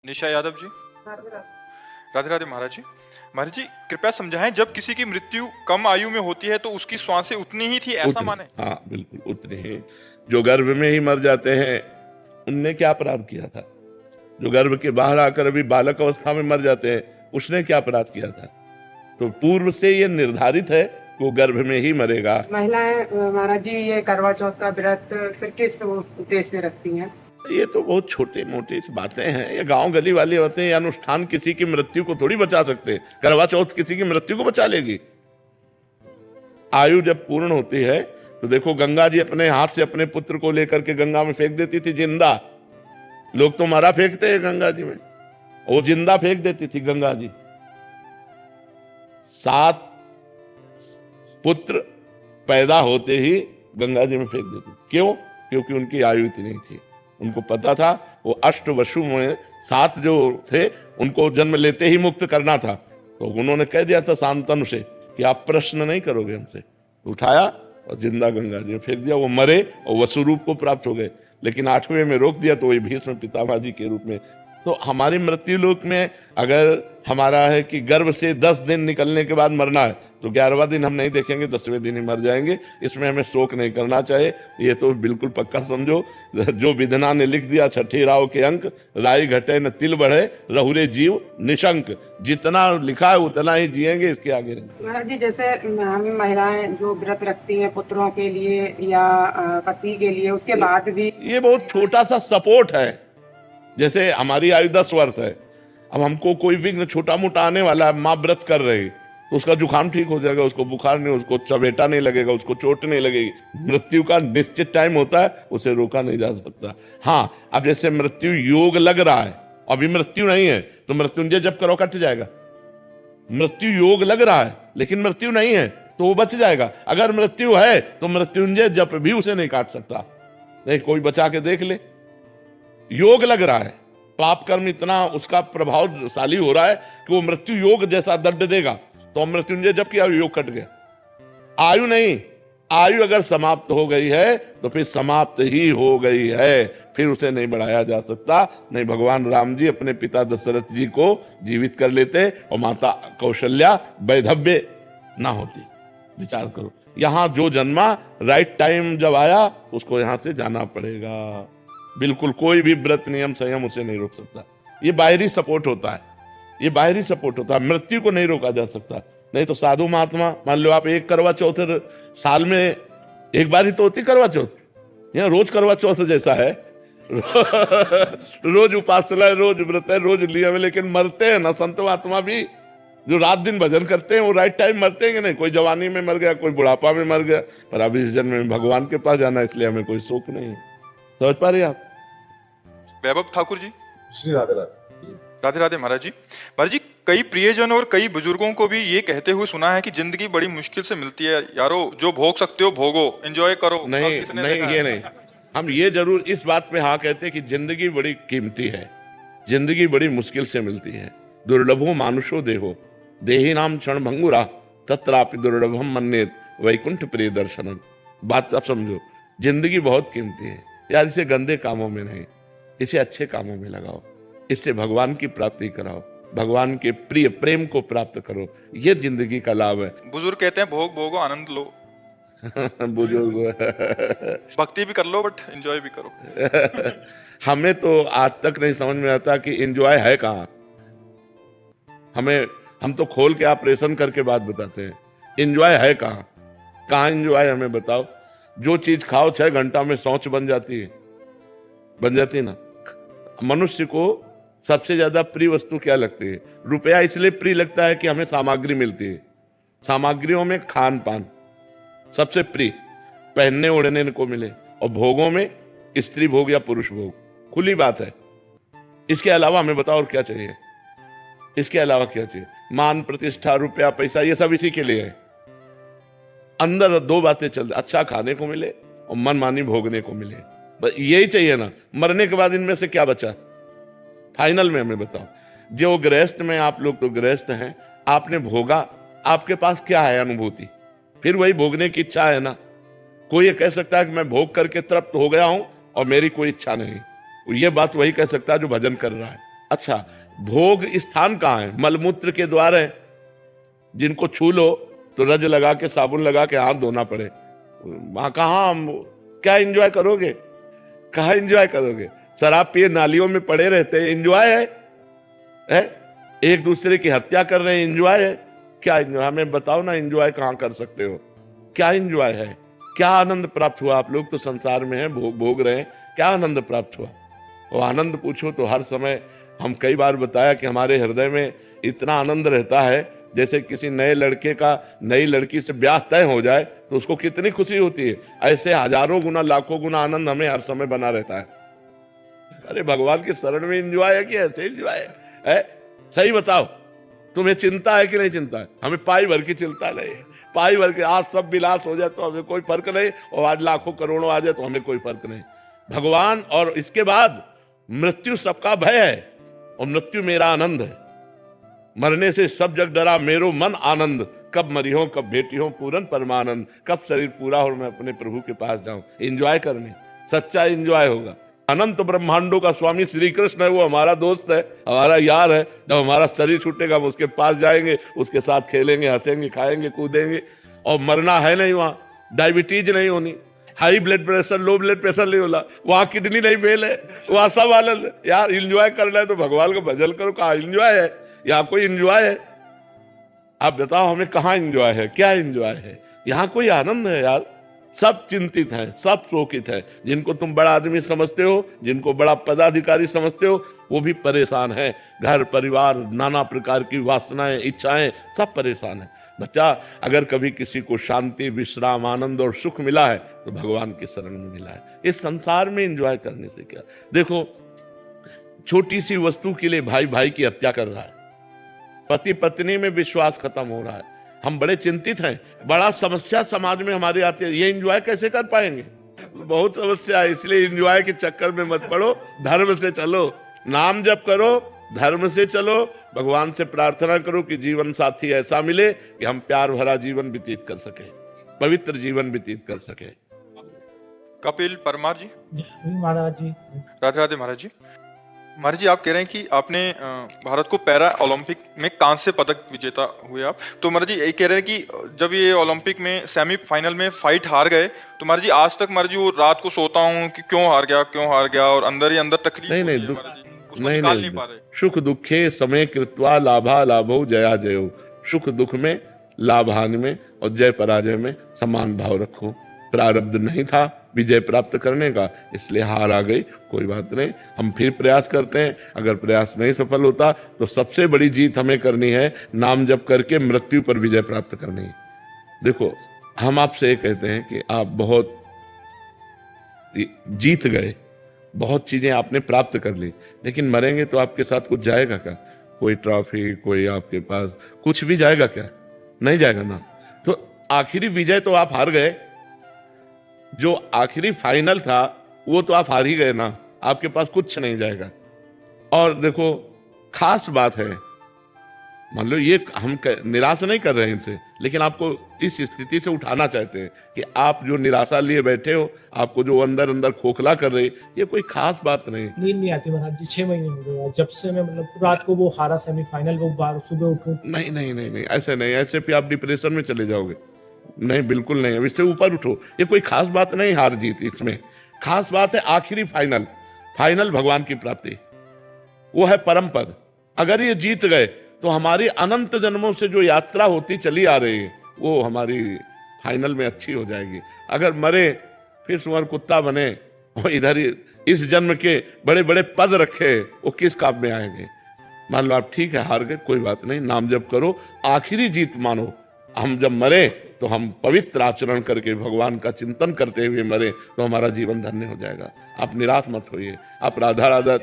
निशा यादव जी। राधे राधे महाराज जी। महाराज जी कृपया समझाएं, जब किसी की मृत्यु कम आयु में होती है तो उसकी श्वासें उतनी ही थी, ऐसा माने? हाँ बिल्कुल उतने ही। जो गर्भ में ही मर जाते हैं उनने क्या अपराध किया था? जो गर्भ के बाहर आकर अभी बालक अवस्था में मर जाते हैं उसने क्या अपराध किया था? तो पूर्व से ये निर्धारित है कि वो गर्भ में ही मरेगा। महिलाएं महाराज जी ये करवा चौथ का व्रत फिर किस उद्देश्य से रखती हैं? ये तो बहुत छोटे मोटे बातें हैं, ये गांव गली वाली बातें। ये अनुष्ठान किसी की मृत्यु को थोड़ी बचा सकते। करवा चौथ किसी की मृत्यु को बचा लेगी? आयु जब पूर्ण होती है तो देखो, गंगा जी अपने हाथ से अपने पुत्र को लेकर के गंगा में फेंक देती थी जिंदा। लोग तो मरा फेंकते हैं गंगा जी में, वो जिंदा फेंक देती थी गंगा जी। 7 पुत्र पैदा होते ही गंगा जी में फेंक देती थी। क्यों? क्योंकि उनकी आयु इतनी थी। उनको पता था वो अष्टवसु में 7 जो थे उनको जन्म लेते ही मुक्त करना था। तो उन्होंने कह दिया था शांतनु से कि आप प्रश्न नहीं करोगे हमसे। उठाया और जिंदा गंगा जी में फेंक दिया। वो मरे और वसु रूप को प्राप्त हो गए। लेकिन 8वें में रोक दिया तो वही भीष्म पितामह जी के रूप में। तो हमारी मृत्यु लोक में अगर हमारा है कि गर्भ से 10 दिन निकलने के बाद मरना है तो 11वां दिन हम नहीं देखेंगे, 10वें दिन ही मर जाएंगे। इसमें हमें शोक नहीं करना चाहिए। ये तो बिल्कुल पक्का समझो, जो विधना ने लिख दिया 6ठे राव के अंक, राई घटे न तिल बढ़े रहुरे जीव निशंक। जितना लिखा है उतना ही जिएंगे, इसके आगे नहीं। महाराज जी जैसे हम महिलाएं जो व्रत रखती हैं पुत्रों के लिए या पति के लिए, उसके बाद भी ये बहुत छोटा सा सपोर्ट है। जैसे हमारी आयु 10 वर्ष है, अब हमको कोई विघ्न छोटा मोटा आने वाला है, माँ व्रत कर रही तो उसका जुकाम ठीक हो जाएगा, उसको बुखार नहीं, उसको चबेटा नहीं लगेगा, उसको चोट नहीं लगेगी। मृत्यु का निश्चित टाइम होता है, उसे रोका नहीं जा सकता। हाँ, अब जैसे मृत्यु योग लग रहा है, अभी मृत्यु नहीं है तो मृत्युंजय जप करो कट जाएगा। मृत्यु योग लग रहा है लेकिन मृत्यु नहीं है तो वो बच जाएगा। अगर मृत्यु है तो मृत्युंजय जप भी उसे नहीं काट सकता। नहीं, कोई बचा के देख ले। योग लग रहा है, पाप कर्म इतना उसका प्रभावशाली हो रहा है कि वो मृत्यु योग जैसा दंड देगा। तो मृत्युंजय जब किया योग कट गया। आयु नहीं, आयु अगर समाप्त हो गई है तो फिर समाप्त ही हो गई है, फिर उसे नहीं बढ़ाया जा सकता। नहीं, भगवान राम जी अपने पिता दशरथ जी को जीवित कर लेते और माता कौशल्या वैधव्य ना होती। विचार करो, यहां जो जन्मा राइट टाइम जब आया उसको यहां से जाना पड़ेगा। बिल्कुल कोई भी व्रत नियम संयम उसे नहीं रोक सकता। ये बाहरी सपोर्ट होता है, ये बाहरी सपोर्ट होता है। मृत्यु को नहीं रोका जा सकता। नहीं तो साधु महात्मा, मान लो आप एक करवा चौथ साल में एक बार ही तो होती करवा चौथ, यहाँ रोज करवा चौथ जैसा है। रोज उपासना है, रोज व्रत है, रोज लिया है, लेकिन मरते हैं ना संत महात्मा भी। जो रात दिन भजन करते हैं वो राइट टाइम मरते हैं कि नहीं? कोई जवानी में मर गया, कोई बुढ़ापा में मर गया, पर अब इस जन्म में भगवान के पास जाना, इसलिए हमें कोई शोक नहीं है। समझ पा रहे आप? वैभव ठाकुर जी। श्री राधे राधे। राधे राधे महाराज जी। महाराज जी, कई प्रियजन और कई बुजुर्गों को भी ये कहते हुए सुना है कि जिंदगी बड़ी मुश्किल से मिलती है। यारो, जो भोग सकते हो भोगो, एंजॉय करो। नहीं नहीं, ये नहीं। हम ये जरूर इस बात पे हाँ कहते हैं कि जिंदगी बड़ी कीमती है, जिंदगी बड़ी मुश्किल से मिलती है। दुर्लभो मानुषो देहो देही नाम क्षण भंगुरा तत्रापि दुर्लभम मन्येत वैकुंठ प्रिय दर्शनम। बात आप समझो, जिंदगी बहुत कीमती है यार। इसे गंदे कामों में नहीं, इसे अच्छे कामों में लगाओ। इससे भगवान की प्राप्ति कराओ, भगवान के प्रिय प्रेम को प्राप्त करो। ये जिंदगी का लाभ है। बुजुर्ग कहते हैं भोग भोगो, आनंद लो। बुजुर्ग भक्ति भी कर लो बट एंजॉय भी करो। हमें तो आज तक नहीं समझ में आता कि एंजॉय है कहाँ। हम तो खोल के ऑपरेशन करके बात बताते हैं, एंजॉय है कहाँ? कहाँ एंजॉय हमें बताओ। जो चीज खाओ 6 घंटा में शौच बन जाती है, बन जाती है ना। मनुष्य को सबसे ज्यादा प्रिय वस्तु क्या लगती है? रुपया इसलिए प्रिय लगता है कि हमें सामग्री मिलती है। सामग्रियों में खान पान सबसे प्रिय, पहनने ओढ़ने को मिले, और भोगों में स्त्री भोग या पुरुष भोग, खुली बात है। इसके अलावा हमें बताओ और क्या चाहिए? इसके अलावा क्या चाहिए? मान प्रतिष्ठा, रुपया, पैसा, ये सब इसी के लिए है। अंदर 2 बातें चल, अच्छा खाने को मिले और मनमानी भोगने को मिले, बस यही चाहिए ना। मरने के बाद इनमें से क्या बचा? फाइनल में हमें बताओ। जो गृहस्थ में, आप लोग तो गृहस्थ हैं, आपने भोगा, आपके पास क्या है अनुभूति? फिर वही भोगने की इच्छा है ना। कोई ये कह सकता है कि मैं भोग करके तृप्त हो गया हूं और मेरी कोई इच्छा नहीं। ये बात वही कह सकता है जो भजन कर रहा है। अच्छा, भोग स्थान कहाँ है? मलमूत्र के द्वार है, जिनको छू लो तो रज लगा के साबुन लगा के हाथ धोना पड़े, वहां कहाँ हम क्या एंजॉय करोगे? कहाँ एंजॉय करोगे? शराब पिए नालियों में पड़े रहते हैं, एंजॉय है? एक दूसरे की हत्या कर रहे हैं, एंजॉय है? क्या एंजॉय? हमें बताओ ना, एंजॉय कहाँ कर सकते हो? क्या एंजॉय है? क्या आनंद प्राप्त हुआ? आप लोग तो संसार में हैं, भोग रहे हैं, क्या आनंद प्राप्त हुआ? वो आनंद पूछो तो हर समय, हम कई बार बताया कि हमारे हृदय में इतना आनंद रहता है, जैसे किसी नए लड़के का नई लड़की से ब्याह तय हो जाए तो उसको कितनी खुशी होती है, ऐसे हजारों गुना लाखों गुना आनंद हमें हर समय बना रहता है। अरे भगवान के शरण में एंजॉय है कि ऐसे एंजॉय है? सही बताओ, तुम्हें चिंता है कि नहीं चिंता है? हमें पाई भर की चिंता नहीं है, पाई भर के। आज सब विलास हो जाए तो हमें कोई फर्क नहीं, और आज लाखों करोड़ों आ जाए तो हमें कोई फर्क नहीं। भगवान और इसके बाद मृत्यु सबका भय है, और मृत्यु मेरा आनंद है। मरने से सब जग डरा मेरो मन आनंद, कब मरी हो कब बेटी हो पूरन परमानंद, कब शरीर पूरा हो मैं अपने प्रभु के पास जाऊं। एंजॉय करने, सच्चा एंजॉय होगा। अनंत ब्रह्मांडों का स्वामी श्री कृष्ण है, वो हमारा दोस्त है, हमारा यार है। जब हमारा शरीर छूटेगा हम उसके पास जाएंगे, उसके साथ खेलेंगे, हंसेंगे, खाएंगे, कूदेंगे, और मरना है नहीं। वहां डायबिटीज नहीं होनी, high blood pressure, low blood pressure नहीं होला, वहां किडनी नहीं फेल है, वहां सब आनंद। यार एंजॉय करना है तो भगवान का भजन करो। कहाँ एंजॉय है? यहाँ कोई एंजॉय है? आप बताओ हमें, कहाँ एंजॉय है? क्या एंजॉय है? यहाँ कोई आनंद है यार? सब चिंतित हैं, सब शोकित हैं। जिनको तुम बड़ा आदमी समझते हो, जिनको बड़ा पदाधिकारी समझते हो, वो भी परेशान है। घर परिवार, नाना प्रकार की वासनाएं, इच्छाएं, सब परेशान है। बच्चा, अगर कभी किसी को शांति, विश्राम, आनंद और सुख मिला है तो भगवान के शरण में मिला है। इस संसार में एंजॉय करने से क्या? देखो, छोटी सी वस्तु के लिए भाई भाई की हत्या कर रहा है, पति पत्नी में विश्वास खत्म हो रहा है, हम बड़े चिंतित हैं। बड़ा समस्या समाज में हमारे आती है, ये एंजॉय कैसे कर पाएंगे? बहुत समस्या है। इसलिए एंजॉय के चक्कर में मत पड़ो, धर्म से चलो, नाम जप करो, धर्म से चलो, भगवान से प्रार्थना करो कि जीवन साथी ऐसा मिले कि हम प्यार भरा जीवन व्यतीत कर सके, पवित्र जीवन व्यतीत कर सके। कपिल परमार जी। महाराज जी। राधे राधे महाराज जी। महाराज जी, आप कह रहे हैं कि आपने भारत को पैरा ओलंपिक में कांस्य पदक विजेता हुए आप, तो महाराज जी ये कह रहे हैं कि जब ये ओलंपिक में सेमीफाइनल में फाइट हार गए तो महाराज जी आज तक महाराज जी वो रात को सोता हूँ कि क्यों हार गया, और अंदर ही अंदर तकलीफ नहीं, होती है महाराज जी, उसको निकाल नहीं पा रहे। सुख दुखे समय कृत्वा लाभा लाभो जया जयो। सुख दुख में, लाभ हानि में और जय पराजय में समान भाव रखो। प्रारब्ध नहीं था विजय प्राप्त करने का, इसलिए हार आ गई, कोई बात नहीं, हम फिर प्रयास करते हैं। अगर प्रयास नहीं सफल होता तो सबसे बड़ी जीत हमें करनी है, नाम जप करके मृत्यु पर विजय प्राप्त करनी है। देखो, हम आपसे ये कहते हैं कि आप बहुत जीत गए, बहुत चीजें आपने प्राप्त कर ली, लेकिन मरेंगे तो आपके साथ कुछ जाएगा क्या? कोई ट्रॉफी, कोई आपके पास कुछ भी जाएगा क्या? नहीं जाएगा ना। तो आखिरी विजय तो आप हार गए, जो आखिरी फाइनल था वो तो आप हार ही गए ना, आपके पास कुछ नहीं जाएगा। और देखो, खास बात है, मान लो ये हम निराश नहीं कर रहे हैं इनसे, लेकिन आपको इस स्थिति से उठाना चाहते हैं कि आप जो निराशा लिए बैठे हो, आपको जो अंदर अंदर खोखला कर रही, ये कोई खास बात नहीं। नींद नहीं आती महाराज जी, 6 महीने हो गए जब से मैं, मतलब रात को वो हारा सेमीफाइनल, वो बार सुबह उठूं। नहीं नहीं नहीं नहीं, ऐसे नहीं, ऐसे फिर आप डिप्रेशन में चले जाओगे। नहीं, बिल्कुल नहीं, अब इससे ऊपर उठो। ये कोई खास बात नहीं हार जीत, इसमें खास बात है आखिरी फाइनल भगवान की प्राप्ति, वो है परम पद। अगर ये जीत गए तो हमारी अनंत जन्मों से जो यात्रा होती चली आ रही है वो हमारी फाइनल में अच्छी हो जाएगी। अगर मरे फिर सुअर कुत्ता बने और इधर ही इस जन्म के बड़े बड़े पद रखे, वो किस काम में आएंगे? मान लो आप ठीक है हार गए, कोई बात नहीं, नाम जप करो, आखिरी जीत मानो। हम जब मरे तो हम पवित्र आचरण करके भगवान का चिंतन करते हुए मरे तो हमारा जीवन धन्य हो जाएगा। आप निराश मत होइए, आप राधा राधा।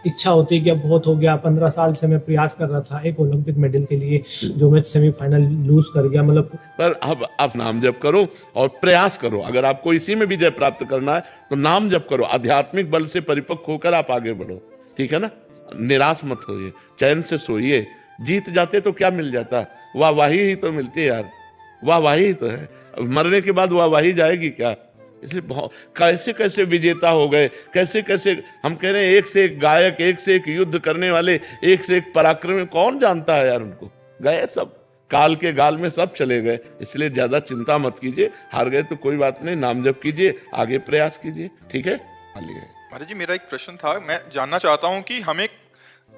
इच्छा होती है कि अब बहुत हो गया, 15 साल से मैं प्रयास कर रहा था एक ओलंपिक मेडल के लिए, जो मैं सेमीफाइनल लूज कर गया, मतलब। पर अब आप नाम जप करो और प्रयास करो। अगर आपको इसी में विजय प्राप्त करना है तो नाम जप करो, आध्यात्मिक बल से परिपक्व होकर आप आगे बढ़ो, ठीक है ना? निराश मत होइए, चैन से सोइए। जीत जाते तो क्या मिल जाता? वाहवाही ही तो मिलती है यार, वाहवाही ही तो है। मरने के बाद वाहवाही जाएगी क्या? इसलिए बहुत कैसे कैसे विजेता हो गए, कैसे कैसे हम कह रहे हैं, एक से एक गायक, एक से एक युद्ध करने वाले, एक से एक पराक्रमी, कौन जानता है यार उनको। गए सब, काल के गाल में सब चले गए। इसलिए ज्यादा चिंता मत कीजिए, हार गए तो कोई बात नहीं, नाम जप कीजिए, आगे प्रयास कीजिए, ठीक है। आलिए महाराज जी, मेरा एक प्रश्न था, मैं जानना चाहता हूँ कि हमें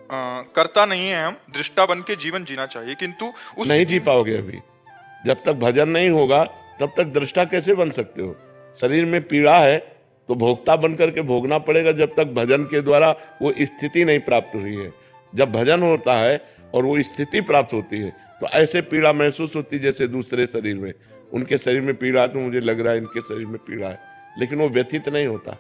करता नहीं है, हम दृष्टा बन के जीवन जीना चाहिए, किंतु उस नहीं जी पाओगे अभी। जब तक भजन नहीं होगा तब तक दृष्टा कैसे बन सकते हो। शरीर में पीड़ा है तो भोक्ता बन करके भोगना पड़ेगा, जब तक भजन के द्वारा वो स्थिति नहीं प्राप्त हुई है। जब भजन होता है और वो स्थिति प्राप्त होती है तो ऐसे पीड़ा महसूस होती है जैसे दूसरे शरीर में। उनके शरीर में पीड़ा है तो मुझे लग रहा है इनके शरीर में पीड़ा है, लेकिन वो व्यथित नहीं होता।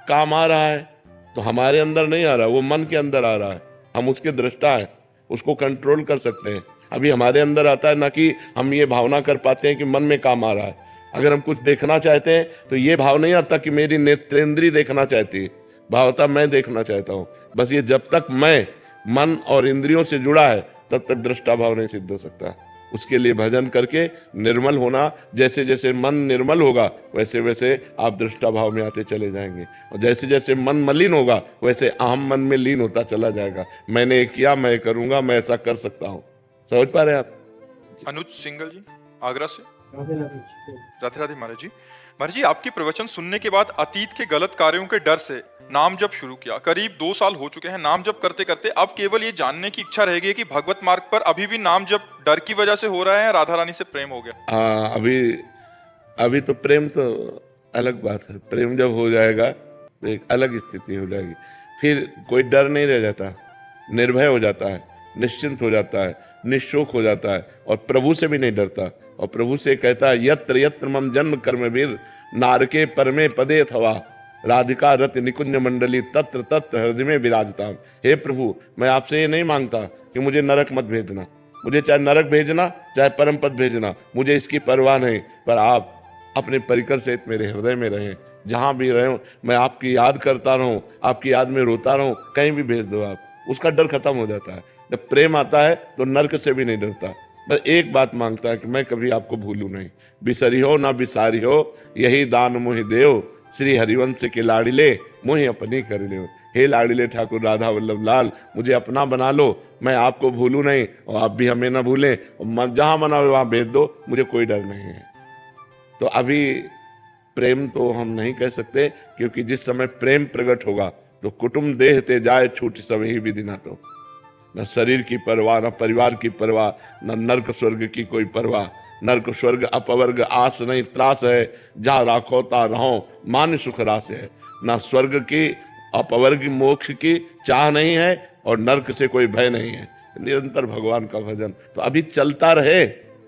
काम आ रहा है तो हमारे अंदर नहीं आ रहा, वो मन के अंदर आ रहा है, हम उसके दृष्टा हैं, उसको कंट्रोल कर सकते हैं। अभी हमारे अंदर आता है ना कि हम ये भावना कर पाते हैं कि मन में काम आ रहा है। अगर हम कुछ देखना चाहते हैं तो ये भाव नहीं आता कि मेरी नेत्रेंद्री देखना चाहती है, भाव आता मैं देखना चाहता हूँ। बस ये जब तक मैं मन और इंद्रियों से जुड़ा है तब तक दृष्टा भाव नहीं सिद्ध हो सकता। उसके लिए भजन करके निर्मल होना, जैसे जैसे मन निर्मल होगा वैसे वैसे आप दृष्टा भाव में आते चले जाएंगे, और जैसे जैसे मन मलिन होगा वैसे अहम मन में लीन होता चला जाएगा। मैंने ये किया, मैं करूंगा, मैं ऐसा कर सकता हूँ। समझ पा रहे हैं आप। अनुज सिंगल जी आगरा से। राधे राधे। राधे राधे महाराज जी। महाराज जी, आपकी प्रवचन सुनने के बाद अतीत के गलत कार्यों के डर से नाम जप शुरू किया। करीब 2 साल हो चुके हैं नाम जप करते करते। अब केवल ये जानने की इच्छा रह गई कि भगवत मार्ग पर अभी भी नाम जप डर की वजह से हो रहा है, राधा रानी से प्रेम हो गया। हाँ, अभी तो प्रेम तो अलग बात है। प्रेम जब हो जाएगा तो एक अलग स्थिति हो जाएगी, फिर कोई डर नहीं रह जाता, निर्भय हो जाता है, निश्चिंत हो जाता है, निशोक हो जाता है, और प्रभु से भी नहीं डरता। और प्रभु से कहता है, यत्र यत्र मम जन्म कर्म वीर नारके परमे पदे थवा राधिका रत निकुंज मंडली तत्र तत्र हृदय में विराजताम। हे प्रभु, मैं आपसे ये नहीं मांगता कि मुझे नरक मत भेजना, मुझे चाहे नरक भेजना चाहे परम पद भेजना, मुझे इसकी परवाह नहीं, पर आप अपने परिकर सहित मेरे हृदय में रहें। जहां भी रहे मैं आपकी याद करता रहूं, आपकी याद में रोता रहूं, कहीं भी भेज दो आप, उसका डर खत्म हो जाता है। जब प्रेम आता है तो नरक से भी नहीं डरता। बस एक बात मांगता है कि मैं कभी आपको भूलूं नहीं, बिसरी हो ना बिसारी हो, यही दान मुहि देव, श्री हरिवंश के लाड़िले मुहि अपनी कर ले। हे लाड़िले ठाकुर राधा वल्लभ लाल, मुझे अपना बना लो, मैं आपको भूलूं नहीं और आप भी हमें ना भूलें, और जहां मना हो वहां भेज दो, मुझे कोई डर नहीं है। तो अभी प्रेम तो हम नहीं कह सकते, क्योंकि जिस समय प्रेम प्रकट होगा तो कुटुंब देह ते जाए छूट सब ही विधि ना। तो न शरीर की परवाह, न परिवार की परवाह, न नर्क स्वर्ग की कोई परवाह। नर्क स्वर्ग अपवर्ग आस नहीं त्रास है, जहाँ राखो ता रहो मान सुख रास है। न स्वर्ग की अपवर्ग मोक्ष की चाह नहीं है, और नर्क से कोई भय नहीं है। निरंतर भगवान का भजन तो अभी चलता रहे।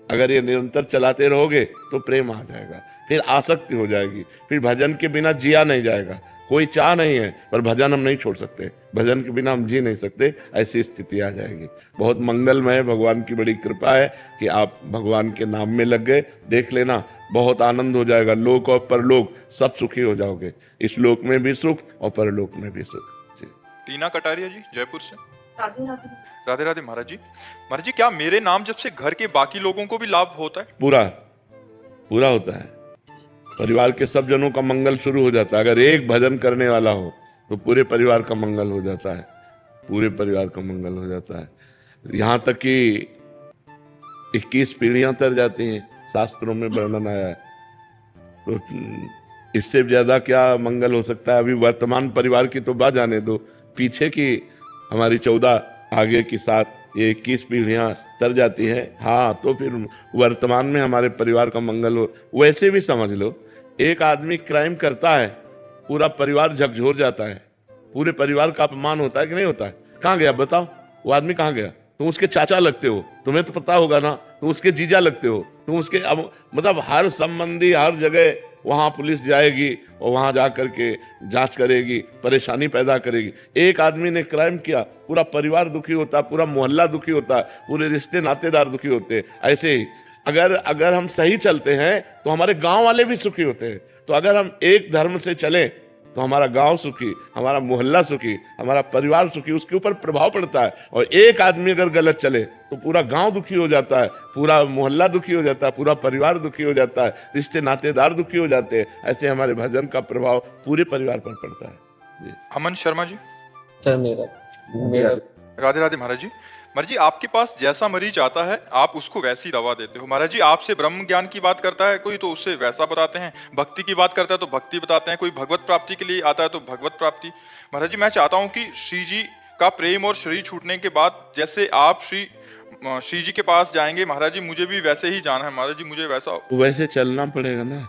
अगर ये निरंतर चलाते रहोगे तो प्रेम आ जाएगा, फिर आसक्ति हो जाएगी, फिर भजन के बिना जिया नहीं जाएगा। कोई चाह नहीं है पर भजन हम नहीं छोड़ सकते, भजन के बिना हम जी नहीं सकते, ऐसी स्थिति आ जाएगी। बहुत मंगलमय, भगवान की बड़ी कृपा है कि आप भगवान के नाम में लग गए। देख लेना, बहुत आनंद हो जाएगा, लोक और परलोक सब सुखी हो जाओगे। इस लोक में भी सुख और परलोक में भी सुख। जी। टीना कटारिया जी जयपुर से। राधे राधे। राधे राधे महाराज जी। महाराज जी, क्या मेरे नाम जब से घर के बाकी लोगों को भी लाभ होता है? पूरा पूरा होता है, परिवार के सब जनों का मंगल शुरू हो जाता है। अगर एक भजन करने वाला हो तो पूरे परिवार का मंगल हो जाता है, पूरे परिवार का मंगल हो जाता है। यहाँ तक कि 21 पीढ़ियां तर जाती हैं, शास्त्रों में वर्णन आया है। तो इससे ज्यादा क्या मंगल हो सकता है। अभी वर्तमान परिवार की तो बात जाने दो, पीछे की हमारी 14 आगे की 7 ये 21 पीढ़ियां तर जाती है। हाँ, तो फिर वर्तमान में हमारे परिवार का मंगल हो। वैसे भी समझ लो, एक आदमी क्राइम करता है, पूरा परिवार झकझोर जाता है, पूरे परिवार का अपमान होता है कि नहीं होता है? कहाँ गया बताओ, वो आदमी कहाँ गया? तुम उसके चाचा लगते हो, तुम्हें तो पता होगा ना, तुम उसके जीजा लगते हो, तुम उसके मतलब हर संबंधी हर जगह वहां पुलिस जाएगी और वहां जा करके जांच करेगी, परेशानी पैदा करेगी। एक आदमी ने क्राइम किया, पूरा परिवार दुखी होता है, पूरा मोहल्ला दुखी होता है, पूरे रिश्ते नातेदार दुखी होते हैं। ऐसे ही अगर हम सही चलते हैं तो हमारे गांव वाले भी सुखी होते हैं। तो अगर हम एक धर्म से चलें तो हमारा गांव सुखी, हमारा मोहल्ला सुखी, हमारा परिवार सुखी, उसके ऊपर प्रभाव पड़ता है। और एक आदमी अगर गलत चले तो पूरा गांव दुखी हो जाता है, पूरा मोहल्ला दुखी हो जाता है, पूरा परिवार दुखी हो जाता है, रिश्ते नातेदार दुखी हो जाते हैं। ऐसे हमारे भजन का प्रभाव पूरे परिवार पर पड़ता है। जी। अमन शर्मा जी। सर मेरा राधे राधे महाराज जी। महाराज जी, आपके पास जैसा मरीज आता है आप उसको वैसी दवा देते हो। महाराज जी, आपसे ब्रह्म ज्ञान की बात करता है कोई तो उससे वैसा बताते हैं, भक्ति की बात करता है तो भक्ति बताते हैं, कोई भगवत प्राप्ति के लिए आता है तो भगवत प्राप्ति। महाराज जी, मैं चाहता हूँ कि श्री जी का प्रेम और शरीर छूटने के बाद जैसे आप श्री जी के पास जाएंगे, महाराज जी मुझे भी वैसे ही जाना है। महाराज जी मुझे वैसे चलना पड़ेगा ना,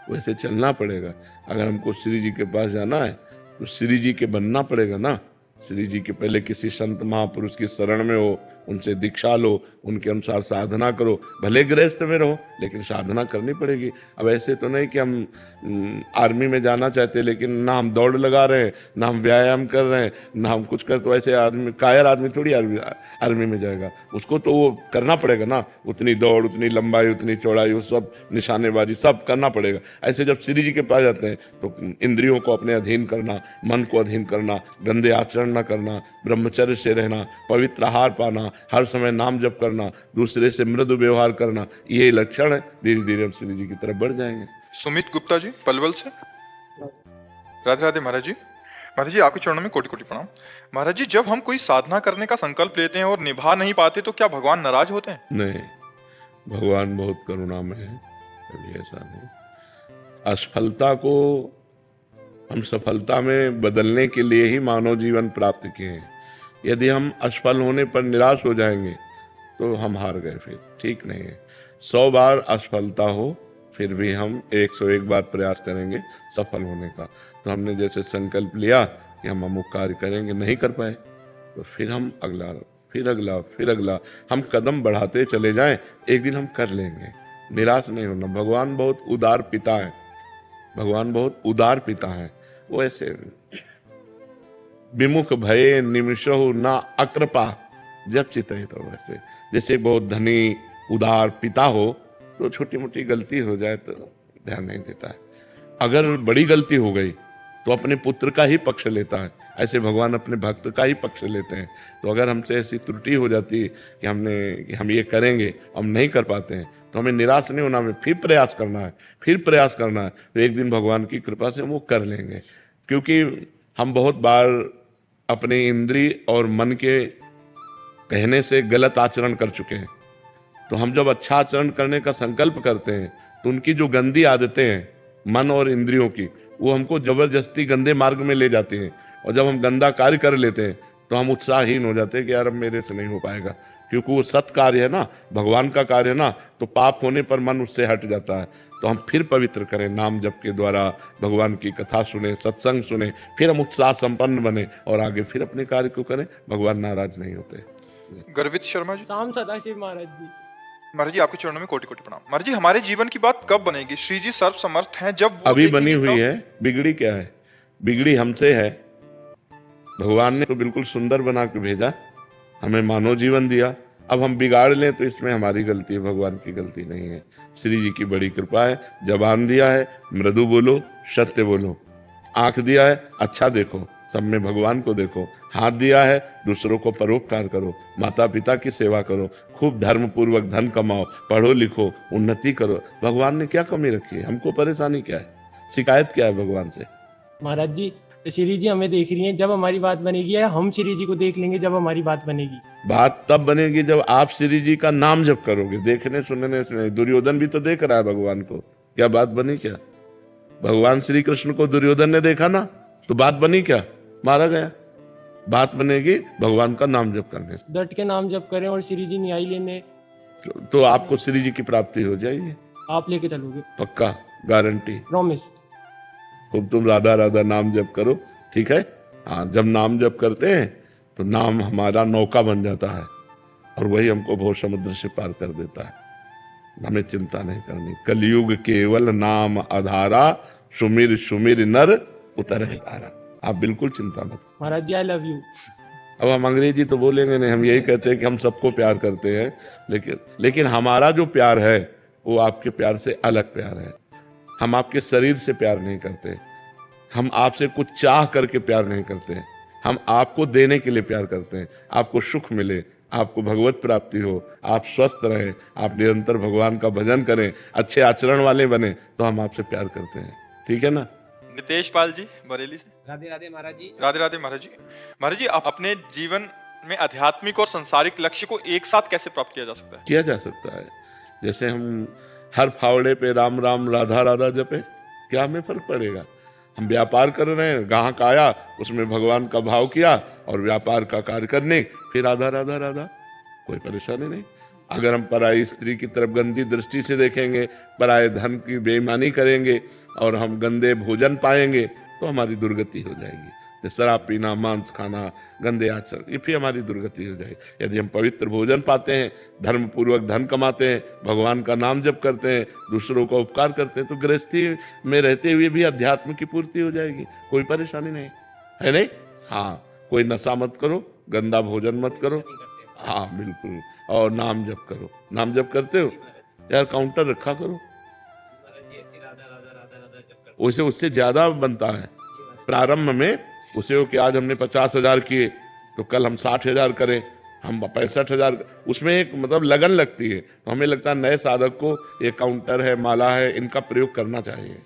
वैसे चलना पड़ेगा। अगर हमको श्री जी के पास जाना है तो श्री जी के बनना पड़ेगा ना। श्री जी के पहले किसी संत महापुरुष की शरण में हो, उनसे दीक्षा लो, उनके अनुसार साधना करो। भले गृहस्थ में रहो लेकिन साधना करनी पड़ेगी। अब ऐसे तो नहीं कि हम आर्मी में जाना चाहते लेकिन ना हम दौड़ लगा रहे हैं, ना हम व्यायाम कर रहे हैं, ना हम कुछ कर, तो ऐसे आदमी कायर आदमी थोड़ी आर्मी में जाएगा। उसको तो वो करना पड़ेगा ना, उतनी दौड़, उतनी लंबाई, उतनी चौड़ाई, वो सब निशानेबाजी सब करना पड़ेगा। ऐसे जब श्री जी के पास जाते हैं तो इंद्रियों को अपने अधीन करना, मन को अधीन करना, गंदे आचरण न करना, ब्रह्मचर्य से रहना, पवित्र आहार पाना, हर समय नाम जप करना, दूसरे से मृदु व्यवहार करना, ये लक्षण है। धीरे धीरे हम श्री जी की तरफ बढ़ जाएंगे। सुमित गुप्ता जी पलवल से। राधे राधे महाराज जी। महाराज जी, आपके चरणों में कोटि कोटि प्रणाम। महाराज जी, जब हम कोई साधना करने का संकल्प लेते हैं और निभा नहीं पाते तो क्या भगवान नाराज होते हैं? नहीं, भगवान बहुत करुणामय है, कभी ऐसा नहीं। असफलता को हम सफलता में बदलने के लिए ही मानव जीवन प्राप्त किए हैं। यदि हम असफल होने पर निराश हो जाएंगे तो हम हार गए, फिर ठीक नहीं है। 100 बार असफलता हो फिर भी हम 101 बार प्रयास करेंगे सफल होने का। तो हमने जैसे संकल्प लिया कि हम अमुक कार्य करेंगे, नहीं कर पाए तो फिर हम अगला, फिर अगला, फिर अगला, हम कदम बढ़ाते चले जाएं, एक दिन हम कर लेंगे। निराश नहीं होना। भगवान बहुत उदार पिता है, भगवान बहुत उदार पिता है। वो ऐसे विमुख भये निमिषहु ना अकृपा जब चितहि तो वैसे, जैसे बहुत धनी उदार पिता हो तो छोटी मोटी गलती हो जाए तो ध्यान नहीं देता है। अगर बड़ी गलती हो गई तो अपने पुत्र का ही पक्ष लेता है। ऐसे भगवान अपने भक्त का ही पक्ष लेते हैं। तो अगर हमसे ऐसी त्रुटि हो जाती है कि हम ये करेंगे, हम नहीं कर पाते हैं, तो हमें निराश नहीं होना, हमें फिर प्रयास करना है, फिर प्रयास करना है। तो एक दिन भगवान की कृपा से हम वो कर लेंगे। क्योंकि हम बहुत बार अपने इंद्रिय और मन के कहने से गलत आचरण कर चुके हैं। तो हम जब अच्छा आचरण करने का संकल्प करते हैं तो उनकी जो गंदी आदतें हैं मन और इंद्रियों की, वो हमको जबरदस्ती गंदे मार्ग में ले जाती हैं। और जब हम गंदा कार्य कर लेते हैं तो हम उत्साहहीन हो जाते हैं कि यार अब मेरे से नहीं हो पाएगा, क्योंकि वो सत कार्य है ना, भगवान का कार्य है ना। तो पाप होने पर मन उससे हट जाता है। तो हम फिर पवित्र करें, नाम जप के द्वारा भगवान की कथा सुने, सत्संग सुने, फिर हम उत्साह संपन्न बने और आगे फिर अपने कार्य को करें। भगवान नाराज नहीं होते। गर्वित शर्मा जी। शाम सदाशिव महाराज जी। महाराज जी, आपके चरणों में कोटि कोटि प्रणाम। महाराज जी, हमारे जीवन की बात कब बनेगी? श्री जी सर्व समर्थ हैं, जब वो अभी बनी हुई है। बिगड़ी क्या है? बिगड़ी हमसे है। भगवान ने तो बिल्कुल सुंदर बना के भेजा, हमें मानव जीवन दिया। अब हम बिगाड़ लें तो इसमें हमारी गलती है, भगवान की गलती नहीं है। श्री जी की बड़ी कृपा है। जबान दिया है, मृदु बोलो, सत्य बोलो। आंख दिया है, अच्छा देखो, सब में भगवान को देखो। हाथ दिया है, दूसरों को परोपकार करो, माता पिता की सेवा करो, खूब धर्म पूर्वक धन कमाओ, पढ़ो लिखो, उन्नति करो। भगवान ने क्या कमी रखी है? हमको परेशानी क्या है? शिकायत क्या है भगवान से? महाराज जी, श्री जी हमें देख रही हैं, जब हमारी बात बनेगी, या हम श्री जी को देख लेंगे जब हमारी बात बनेगी? बात तब बनेगी जब आप श्री जी का नाम जप करोगे। देखने सुनने से नहीं। दुर्योधन भी तो देख रहा है भगवान को, क्या बात बनी? क्या भगवान श्री कृष्ण को दुर्योधन ने देखा ना, तो बात बनी क्या? मारा गया। बात बनेगी भगवान का नाम जप करने से। डट के नाम जप करें और श्री जी न्याय लेने, तो आपको श्री जी की प्राप्ति हो जाएगी। आप लेके चलोगे? पक्का, गारंटी, प्रॉमिस। खूब तुम राधा राधा नाम जप करो, ठीक है? हाँ, जब नाम जप करते हैं तो नाम हमारा नौका बन जाता है और वही हमको भव समुद्र से पार कर देता है। हमें चिंता नहीं करनी। कलयुग केवल नाम आधारा, सुमिर सुमिर नर उतरे तारा। आप बिल्कुल चिंता मत। महाराज जी, आई लव यू। अब हम अंग्रेजी तो बोलेंगे नहीं, हम यही कहते हैं कि हम सबको प्यार करते हैं, लेकिन हमारा जो प्यार है वो आपके प्यार से अलग प्यार है। हम आपके शरीर से प्यार नहीं करते, हम आपसे कुछ चाह करके प्यार नहीं करते हैं, हम आपको देने के लिए प्यार करते हैं। आपको सुख मिले, आपको भगवत प्राप्ति हो, आप स्वस्थ रहें, आप निरंतर भगवान का भजन करें, अच्छे आचरण वाले बने, तो हम आपसे प्यार करते हैं। ठीक है ना? नितेश पाल जी बरेली से। राधे राधे महाराज जी। राधे राधे महाराज जी। महाराज जी, आप अपने जीवन में आध्यात्मिक और संसारिक लक्ष्य को एक साथ कैसे प्राप्त किया जा सकता है? किया जा सकता है। जैसे हम हर फावड़े पे राम राम राधा राधा जपे, क्या हमें फर्क पड़ेगा? हम व्यापार कर रहे हैं, ग्राहक आया, उसमें भगवान का भाव किया और व्यापार का कार्य करने, फिर राधा राधा राधा, कोई परेशानी नहीं। अगर हम पराई स्त्री की तरफ गंदी दृष्टि से देखेंगे, पराये धन की बेईमानी करेंगे और हम गंदे भोजन पाएंगे, तो हमारी दुर्गति हो जाएगी। शराब पीना, मांस खाना, गंदे आचरण, ये फिर हमारी दुर्गति हो जाएगी। यदि हम पवित्र भोजन पाते हैं, धर्म पूर्वक धन कमाते हैं, भगवान का नाम जप करते हैं, दूसरों का उपकार करते हैं, तो गृहस्थी में रहते हुए भी अध्यात्म की पूर्ति हो जाएगी। कोई परेशानी नहीं है, नहीं? हाँ, कोई नशा मत करो, गंदा भोजन मत करो, हाँ बिल्कुल, और नाम जप करो। नाम जप करते हो यार, काउंटर रखा करो, उसे उससे ज्यादा बनता है। प्रारंभ में उसे हो कि आज हमने 50,000 किए, तो कल हम 60,000 करें, हम 65,000, उसमें एक मतलब लगन लगती है। तो हमें लगता है नए साधक को ये काउंटर है, माला है, इनका प्रयोग करना चाहिए।